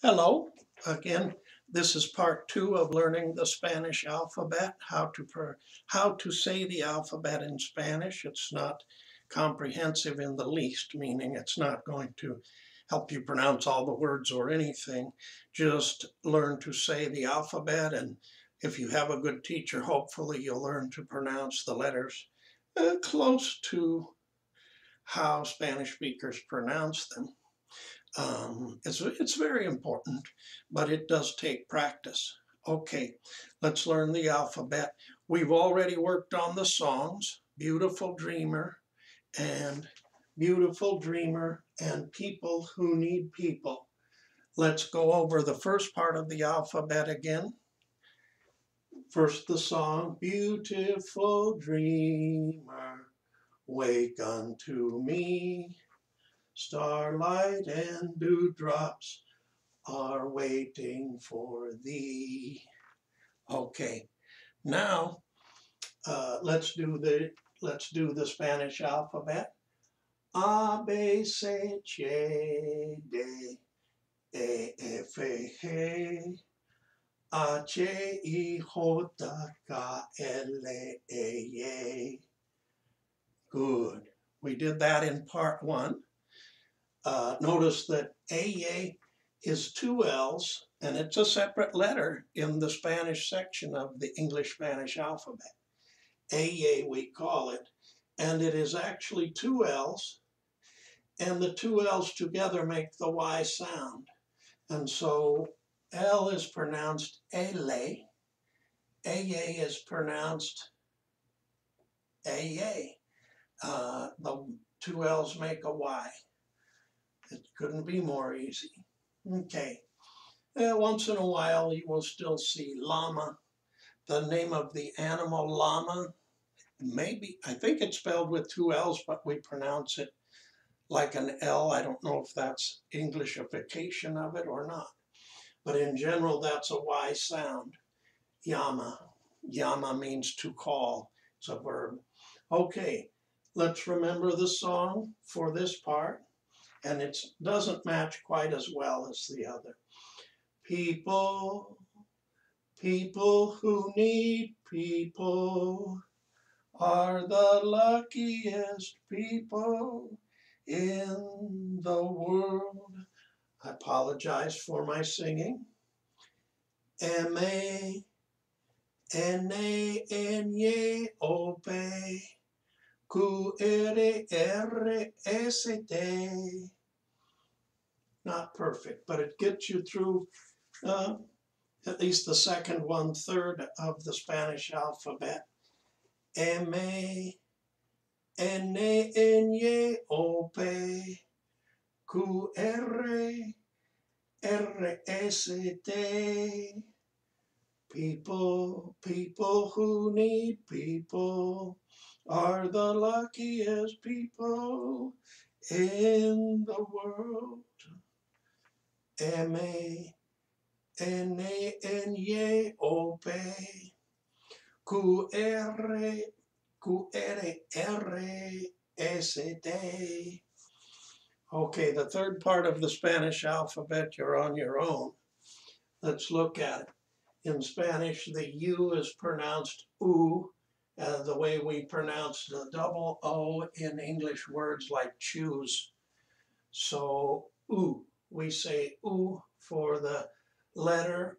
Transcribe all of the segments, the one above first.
Hello, again. This is part two of learning the Spanish alphabet, how to say the alphabet in Spanish. It's not comprehensive in the least, meaning it's not going to help you pronounce all the words or anything. Just learn to say the alphabet, and if you have a good teacher, hopefully you'll learn to pronounce the letters close to how Spanish speakers pronounce them. It's very important, but it does take practice. Okay, let's learn the alphabet. We've already worked on the songs, and Beautiful Dreamer and People Who Need People. Let's go over the first part of the alphabet again. First the song, Beautiful Dreamer, wake unto me. Starlight and dewdrops are waiting for thee. Okay, now let's do the Spanish alphabet. A B C D E F G H I J K L M N. Good. We did that in part one. Notice that A is two L's, and it's a separate letter in the Spanish section of the English-Spanish alphabet. A we call it, and it is actually two L's, and the two L's together make the Y sound. And so L is pronounced ele, A is pronounced A. The two L's make a Y. It couldn't be more easy. Okay. Once in a while you will still see llama. The name of the animal llama, I think it's spelled with two L's, but we pronounce it like an L. I don't know if that's Englishification of it or not. But in general, that's a Y sound. Llama. Llama means to call. It's a verb. Okay, let's remember the song for this part. And it doesn't match quite as well as the other. People who need people are the luckiest people in the world. I apologize for my singing. M-A-N-A-N-Y-O-P Q-R-S-T. Not perfect, but it gets you through at least the second 1/3 of the Spanish alphabet. M-A-N-A-N-Y-O-P Q-R-S-T. People who need people are the luckiest people in the world. M-A-N-A-N-Y-O-P Q-R-S-T. Okay, the third part of the Spanish alphabet, you're on your own. Let's look at it. In Spanish, the U is pronounced U, the way we pronounce the double O in English words like choose. So, U. We say U for the letter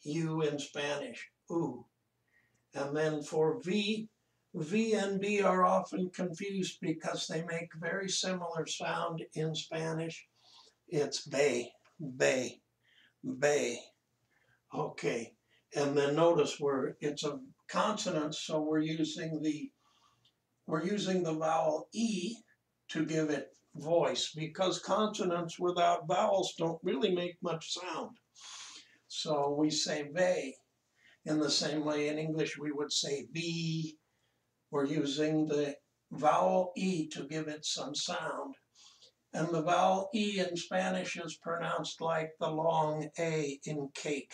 U in Spanish, U. And then for V and B are often confused because they make very similar sound in Spanish. It's bay, bay, bay. Okay, and then notice it's a consonant, so we're using the vowel E to give it voice, because consonants without vowels don't really make much sound. So we say ve. In the same way in English we would say be. We're using the vowel E to give it some sound. And the vowel E in Spanish is pronounced like the long A in cake.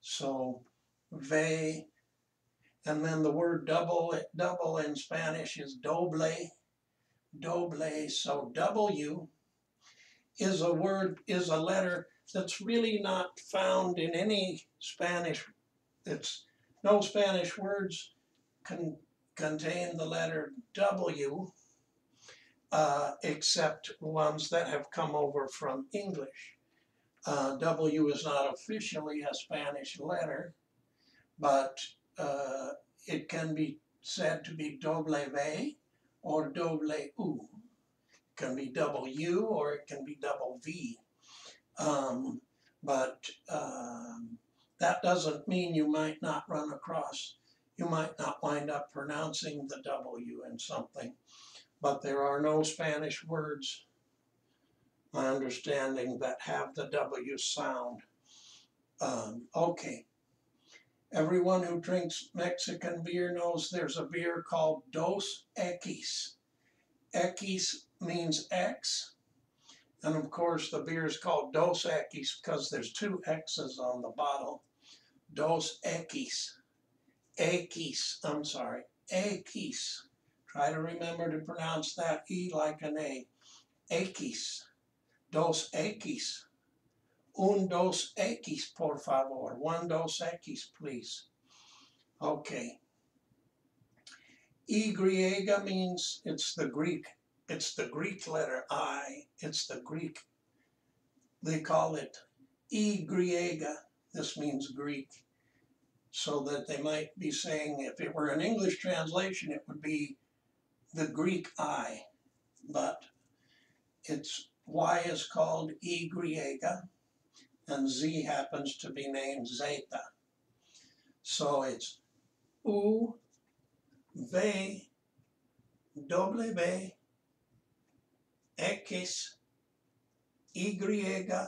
So, ve, and then the word double in Spanish is doble, so W is a letter that's really not found in any Spanish. No Spanish words contain the letter W, except ones that have come over from English. W is not officially a Spanish letter, but it can be said to be W or W. It can be W or it can be double V. But that doesn't mean you might not run across, you might not wind up pronouncing the W in something. But there are no Spanish words, my understanding, that have the W sound. Okay. Everyone who drinks Mexican beer knows there's a beer called Dos Equis. Equis means X. And of course, the beer is called Dos Equis because there's two X's on the bottle. Dos Equis. Equis, I'm sorry. Equis. Try to remember to pronounce that E like an A. Equis. Dos Equis. Un dos Equis, por favor. One dos Equis, please. Okay. Y means it's the Greek letter I. It's the Greek. They call it Y. This means Greek. So that they might be saying, if it were an English translation, it would be the Greek I. But its Y is called Y, and Z happens to be named Zeta. So it's U, V, W, X, Y,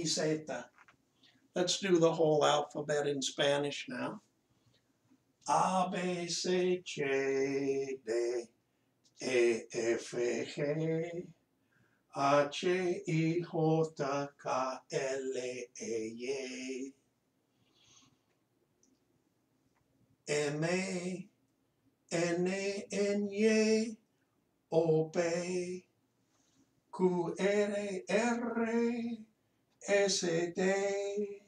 Z. Let's do the whole alphabet in Spanish now. A, B, C, D, E, F, G, H, I, J, K, L, M, N, O, P, Q, R, S, T,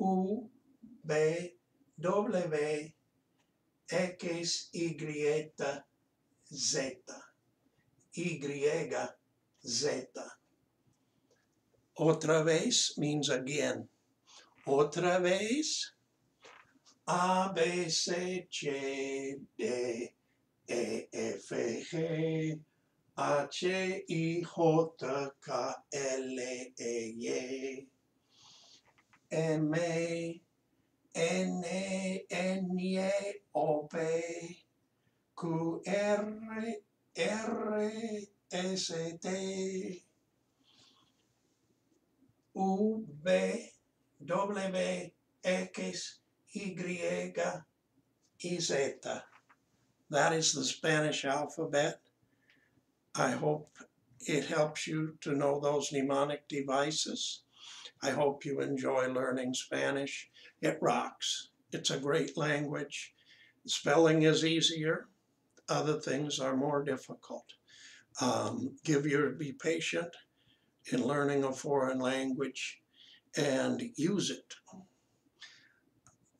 U, V, W, X, Y, Z. Y, Z. Otra vez means again. Otra vez. A, B, C, D, E, F, G, H, I, J, K, L, M, N, O, P, Q, R, S, T, U, V, W, X, Y, Z. That is the Spanish alphabet. I hope it helps you to know those mnemonic devices. I hope you enjoy learning Spanish. It rocks. It's a great language. Spelling is easier. Other things are more difficult. Be patient in learning a foreign language and use it.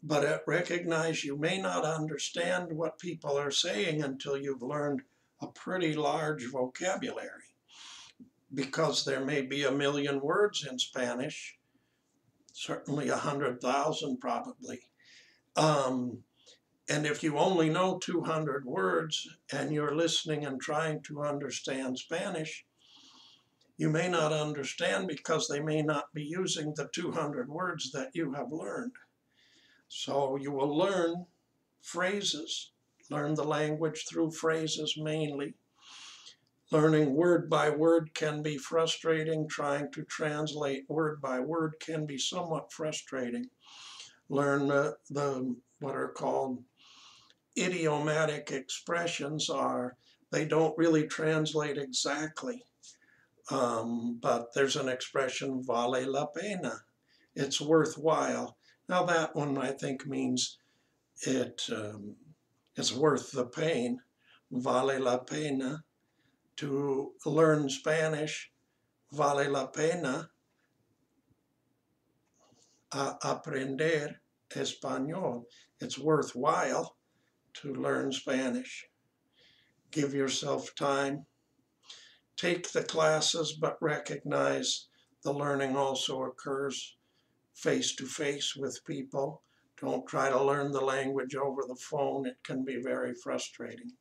But recognize you may not understand what people are saying until you've learned a pretty large vocabulary, because there may be 1 million words in Spanish, certainly 100,000 probably. And if you only know 200 words and you're listening and trying to understand Spanish, you may not understand because they may not be using the 200 words that you have learned. So you will learn phrases, learn the language through phrases mainly. Learning word by word can be frustrating. Trying to translate word by word can be somewhat frustrating. Learn what are called idiomatic expressions. They don't really translate exactly. But there's an expression, vale la pena. It's worthwhile. Now that one I think means it's worth the pain. Vale la pena To learn Spanish, vale la pena aprender español. It's worthwhile to learn Spanish. Give yourself time. Take the classes, but recognize the learning also occurs face to face with people. Don't try to learn the language over the phone. It can be very frustrating.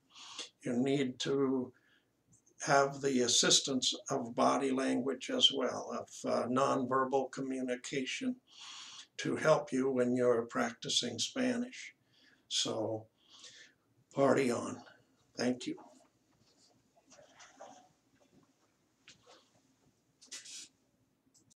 You need to have the assistance of body language as well, of nonverbal communication to help you when you're practicing Spanish. So, party on. Thank you.